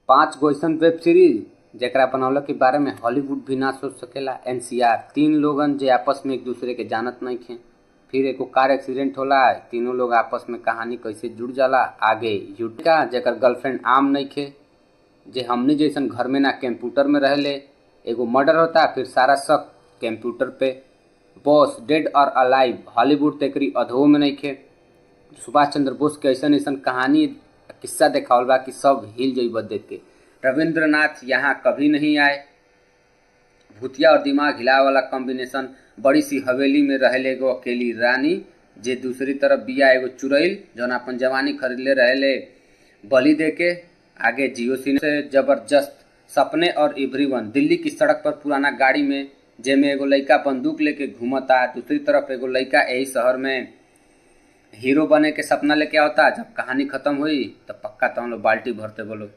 5 गो ऐसन web series जेकरा बनौला के बारे में हॉलीवुड भी ना सोच सकेला। एनसीआर 3 लोगन जे आपस में एक दूसरे के जानत नहीं थे, फिर एगो कार एक्सीडेंट होला, तीनों लोग आपस में कहानी कैसे जुड़ जाला। आगे युटिका जेकर गर्लफ्रेंड आम नहीं थे, जे हमने जैसन घर में ना कंप्यूटर में रहले, एगो मर्डर होता फिर सारा शक कंप्यूटर पे। बॉस डेड और अलाइव हॉलीवुड तेकरी अधो में नहीं थे। सुभाष चंद्र बोस के ऐसा ऐसा कहानी किस्सा देखावल बा कि सब हिल जइब देख के। रविंद्रनाथ यहाँ कभी नहीं आए। भूतिया और दिमाग हिलावे वाला कॉम्बिनेशन। बड़ी सी हवेली में रहले एगो अकेली रानी, जे दूसरी तरफ बिया एगो चुड़ैल जौन अपन जवानी खरीदले रहले बलि दे के। आगे जियो सिने से जबरदस्त सपने और एवरीवन। दिल्ली की सड़क पर पुराना गाड़ी में जेमे एगो लड़का बंदूक लेके घूमता, दूसरी तरफ एगो लड़का यही शहर में हीरो बने के सपना लेके आवता। जब कहानी खत्म हुई तब पक्का तो हम लोग बाल्टी भरते बोलो।